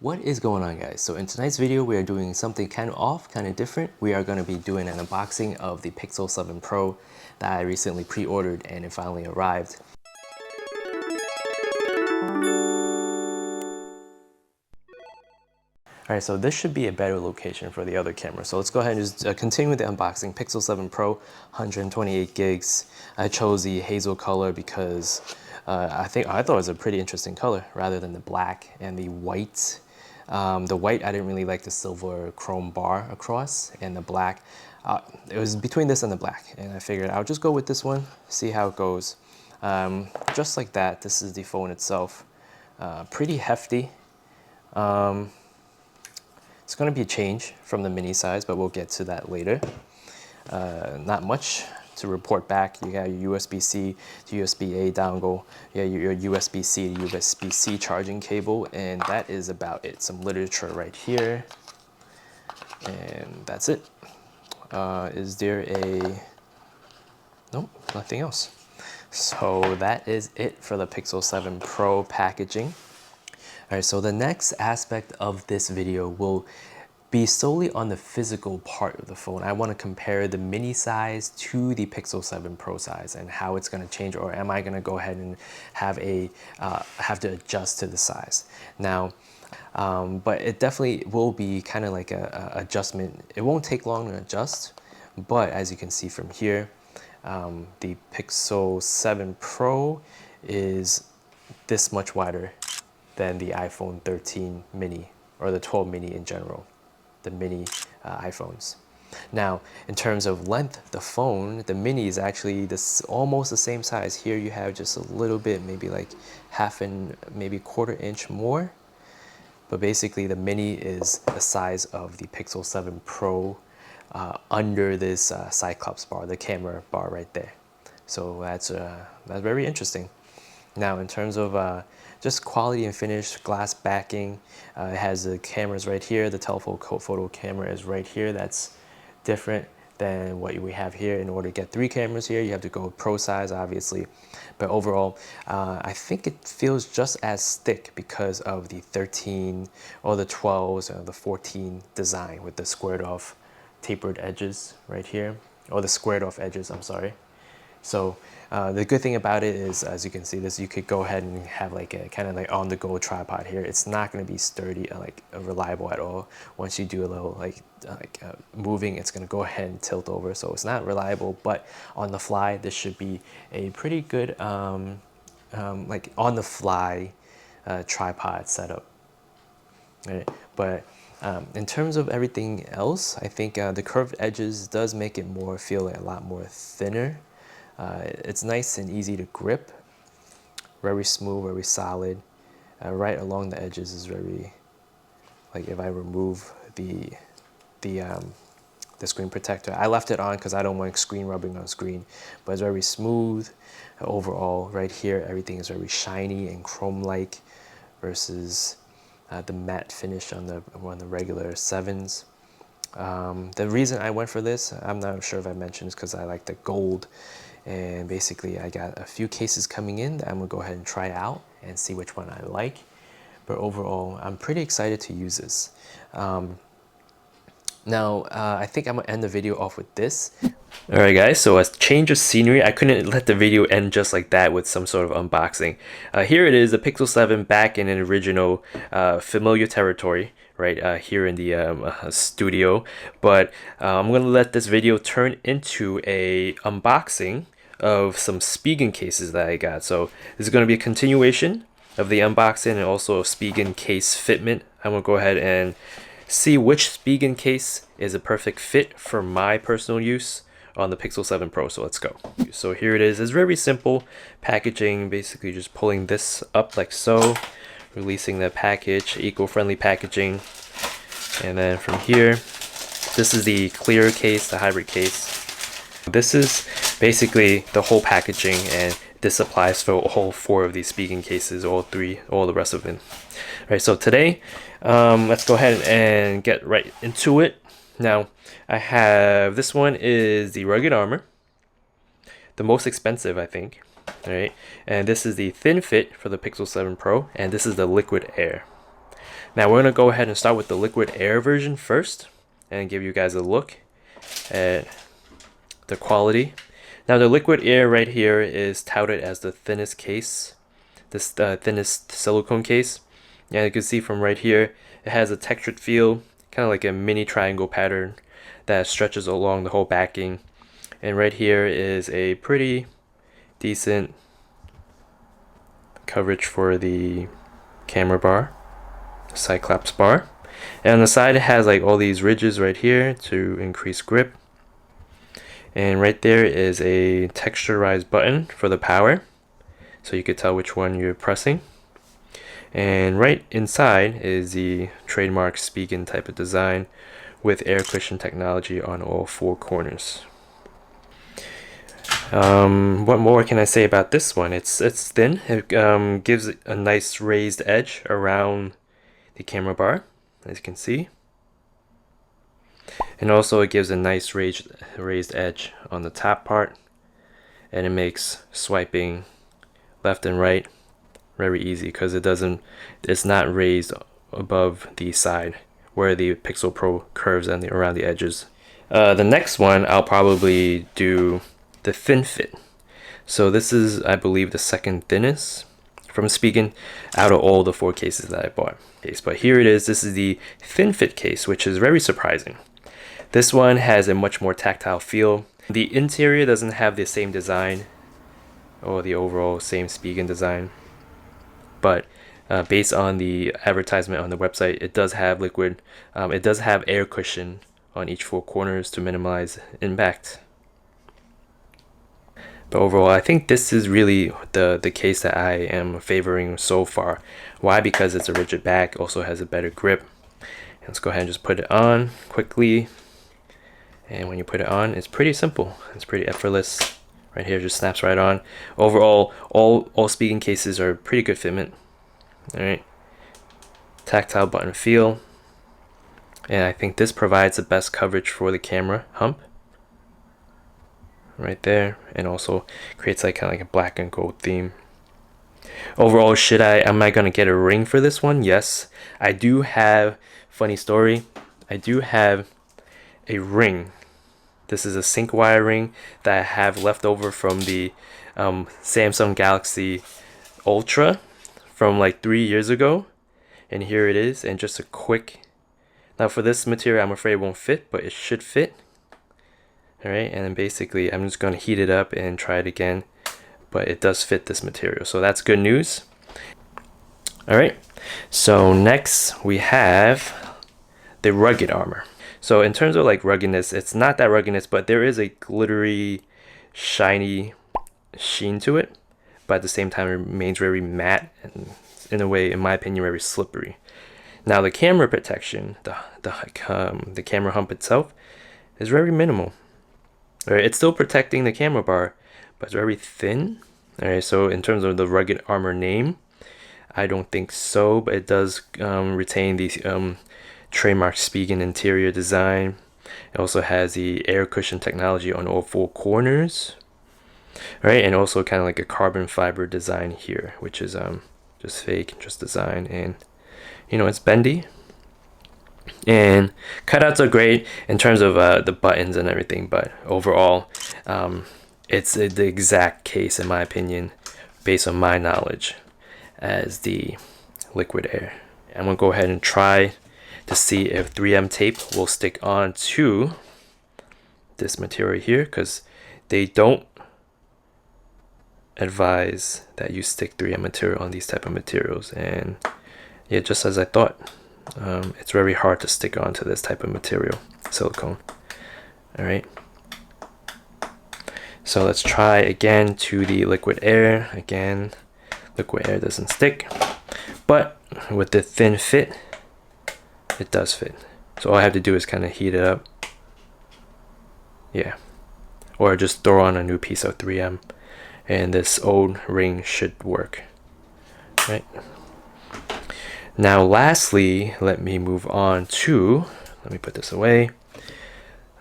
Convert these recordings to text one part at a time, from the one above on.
What is going on, guys? So in tonight's video we are doing something kind of off, kind of different. We are going to be doing an unboxing of the Pixel 7 Pro that I recently pre-ordered and it finally arrived. Alright, so this should be a better location for the other camera. So let's go ahead and just continue with the unboxing. Pixel 7 Pro, 128 gigs. I chose the hazel color because I thought it was a pretty interesting color rather than the black and the white. The white, I didn't really like the silver chrome bar across, and the black, it was between this and the black, and I figured I'll just go with this one, see how it goes. Just like that, this is the phone itself. Pretty hefty. It's going to be a change from the mini size, but we'll get to that later. Not much to report back. You got your USB-C to USB-A dongle, you got your USB-C to USB-C charging cable, and that is about it. Some literature right here, and that's it. Is there a... Nope, nothing else. So that is it for the Pixel 7 Pro packaging. All right, so the next aspect of this video will be solely on the physical part of the phone. I want to compare the mini size to the Pixel 7 Pro size and how it's going to change, or am I going to go ahead and have to adjust to the size now. But it definitely will be kind of like a adjustment. It won't take long to adjust, but as you can see from here, the Pixel 7 Pro is this much wider than the iPhone 13 mini or the 12 mini in general, the mini iPhones. Now, in terms of length, the phone, the mini is actually almost the same size. Here you have just a little bit, maybe like half and maybe quarter inch more. But basically the mini is the size of the Pixel 7 Pro under this Cyclops bar, the camera bar right there. So that's very interesting. Now, in terms of just quality and finish, glass backing, it has the cameras right here. The telephoto camera is right here. That's different than what we have here. In order to get 3 cameras here, you have to go Pro size, obviously. But overall, I think it feels just as thick because of the 13 or the 12s or the 14 design with the squared off tapered edges right here, or the squared off edges, I'm sorry. So the good thing about it is, as you can see this, you could go ahead and have like a kind of like on the go tripod here. It's not going to be sturdy or like reliable at all. Once you do a little moving, it's going to go ahead and tilt over. So it's not reliable, but on the fly, this should be a pretty good like on the fly tripod setup. Right? But in terms of everything else, I think the curved edges does make it feel a lot more thinner. It's nice and easy to grip, very smooth, very solid. Right along the edges is very, like if I remove the screen protector, I left it on because I don't want screen rubbing on screen, but it's very smooth. Overall, right here, everything is very shiny and chrome-like versus the matte finish on the regular 7s. The reason I went for this, I'm not sure if I mentioned, is because I like the gold. And basically I got a few cases coming in that I'm gonna go ahead and try out and see which one I like. But overall, I'm pretty excited to use this. Now, I think I'm gonna end the video off with this. Alright guys, so a change of scenery. I couldn't let the video end just like that with some sort of unboxing. Here it is, the Pixel 7 back in an original familiar territory, right here in the studio. But I'm gonna let this video turn into a unboxing of some Spigen cases that I got. So this is going to be a continuation of the unboxing and also a Spigen case fitment. I'm going to go ahead and see which Spigen case is a perfect fit for my personal use on the Pixel 7 Pro. So let's go. So here it is. It's very simple packaging, basically just pulling this up like so, releasing the package, eco-friendly packaging. And then from here, this is the clear case, the hybrid case. This is basically the whole packaging, and this applies for all 4 of these Spigen cases, all the rest of them. All right, so today, let's go ahead and get right into it. Now, I have, this one is the Rugged Armor, the most expensive, I think. All right, and this is the Thin Fit for the Pixel 7 Pro, and this is the Liquid Air. Now we're gonna go ahead and start with the liquid air version first and give you guys a look at the quality. Now the liquid air right here is touted as the thinnest case, this thinnest silicone case. And you can see from right here, it has a textured feel, kind of like a mini triangle pattern that stretches along the whole backing. And right here is a pretty decent coverage for the camera bar, the Cyclops bar. And on the side it has like all these ridges right here to increase grip. And right there is a texturized button for the power, so you could tell which one you're pressing. And right inside is the trademark Spigen type of design with air cushion technology on all four corners. What more can I say about this one? It's thin. It gives a nice raised edge around the camera bar, as you can see. And also it gives a nice raised edge on the top part, and it makes swiping left and right very easy because it's not raised above the side where the Pixel Pro curves around the edges. The next one I'll probably do the Thin Fit. So this is, I believe, the second thinnest from Spigen out of all the 4 cases that I bought. But here it is. This is the Thin Fit case, which is very surprising. This one has a much more tactile feel. The interior doesn't have the same design or the overall same Spigen design, but based on the advertisement on the website, it does have it does have air cushion on each 4 corners to minimize impact. But overall, I think this is really the case that I am favoring so far. Why? Because it's a rigid back, also has a better grip. Let's go ahead and just put it on quickly. And when you put it on, it's pretty simple. It's pretty effortless. Right here, just snaps right on. Overall, all Spigen cases are pretty good fitment. All right, tactile button feel, and I think this provides the best coverage for the camera hump. Right there, and also creates like kind of like a black and gold theme. Overall, am I gonna get a ring for this one? Yes, I do have. Funny story, I do have a ring. This is a sync wire ring that I have left over from the Samsung Galaxy Ultra from like 3 years ago, and here it is. And just a quick, now for this material I'm afraid it won't fit, but it should fit. All right, and then basically I'm just going to heat it up and try it again, but it does fit this material, so that's good news. All right, so next we have the rugged armor. So in terms of like ruggedness, it's not that ruggedness, but there is a glittery, shiny sheen to it, but at the same time it remains very matte and, in a way, in my opinion, very slippery. Now the camera protection, the camera hump itself, is very minimal. All right, it's still protecting the camera bar, but it's very thin. All right, so in terms of the rugged armor name, I don't think so, but it does retain the trademark Spigen interior design. It also has the air cushion technology on all 4 corners. All right, and also kind of like a carbon fiber design here, which is just fake, just design, and you know, it's bendy. And cutouts are great in terms of the buttons and everything, but overall it's the exact case, in my opinion, based on my knowledge, as the liquid air. I'm gonna go ahead and try to see if 3M tape will stick on to this material here, because they don't advise that you stick 3M material on these type of materials. And yeah, just as I thought, it's very hard to stick onto this type of material, silicone. All right, so let's try again to the liquid air. Again, liquid air doesn't stick, but with the Thin Fit, it does fit. So all I have to do is kind of heat it up, yeah, or just throw on a new piece of 3M, and this old ring should work. Right. Now lastly, let me move on to, let me put this away.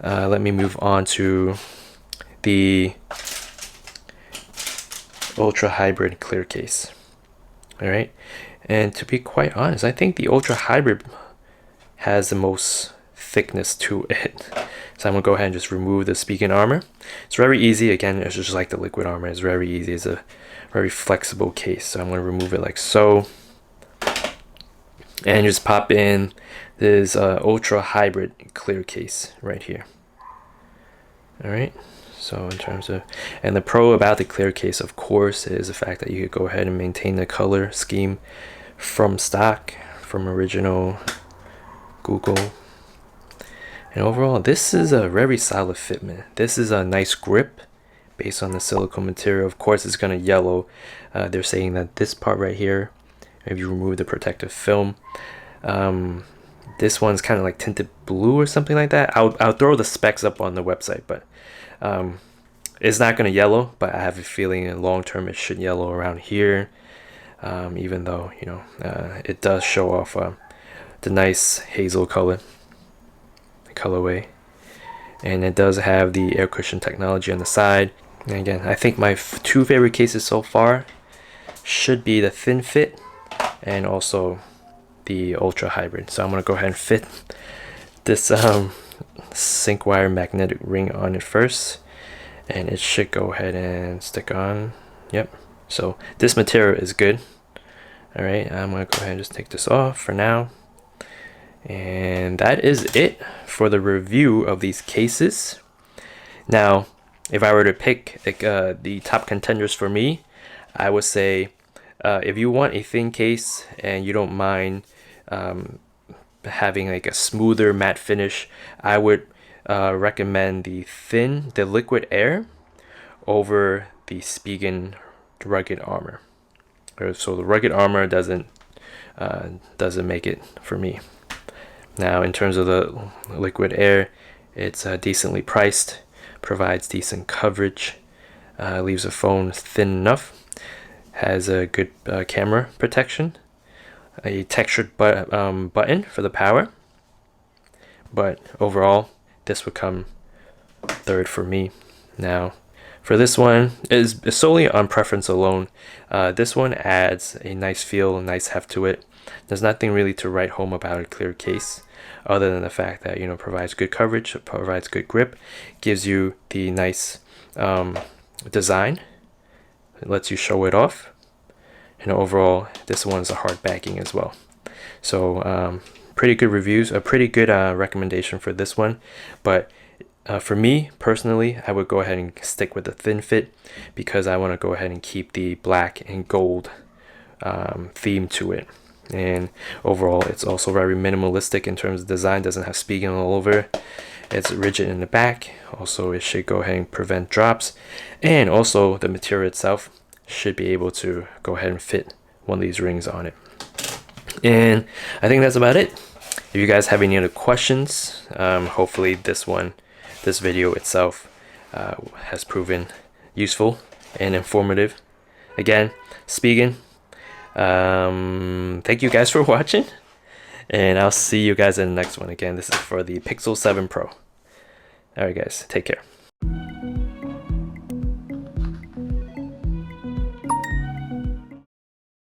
Let me move on to the Ultra Hybrid clear case. All right, And to be quite honest, I think the Ultra Hybrid has the most thickness to it. So I'm gonna go ahead and just remove the Spigen armor. It's very easy. Again, it's just like the liquid armor. It's very easy. It's a very flexible case. So I'm gonna remove it like so, and just pop in this Ultra Hybrid clear case right here. All right. So in terms of, and the pro about the clear case, of course, is the fact that you could go ahead and maintain the color scheme from stock, from original Google. And overall, this is a very solid fitment. This is a nice grip based on the silicone material. Of course, it's going to yellow. They're saying that this part right here, if you remove the protective film, this one's kind of like tinted blue or something like that. I'll throw the specs up on the website, but it's not going to yellow, but I have a feeling in long term it should yellow around here, even though, you know, it does show off the nice hazel colorway, and it does have the air cushion technology on the side. And again, I think my two favorite cases so far should be the Thin Fit and also the Ultra Hybrid. So I'm going to go ahead and fit this sync wire magnetic ring on it first, and it should go ahead and stick on. Yep, so this material is good. All right, I'm gonna go ahead and just take this off for now, and that is it for the review of these cases. Now, if I were to pick the top contenders for me, I would say if you want a thin case and you don't mind having like a smoother matte finish, I would recommend the Liquid Air over the Spigen Rugged Armor. So the Rugged Armor doesn't make it for me. Now, in terms of the Liquid Air, it's decently priced, provides decent coverage, leaves the phone thin enough, has a good camera protection, a textured button for the power, but overall this would come third for me. Now, for this one, is solely on preference alone. This one adds a nice feel, a nice heft to it. There's nothing really to write home about a clear case, other than the fact that, you know, provides good coverage, provides good grip, gives you the nice design, it lets you show it off, and overall, this one is a hard backing as well. So pretty good reviews, a pretty good recommendation for this one. But for me personally, I would go ahead and stick with the Thin Fit because I want to go ahead and keep the black and gold theme to it. And overall, it's also very minimalistic in terms of design. Doesn't have Spigen all over. It's rigid in the back. Also, it should go ahead and prevent drops, and also the material itself should be able to go ahead and fit one of these rings on it. And I think that's about it. If you guys have any other questions, hopefully this video itself has proven useful and informative. Again, Spigen, thank you guys for watching, and I'll see you guys in the next one. Again, this is for the Pixel 7 Pro. Alright guys, take care.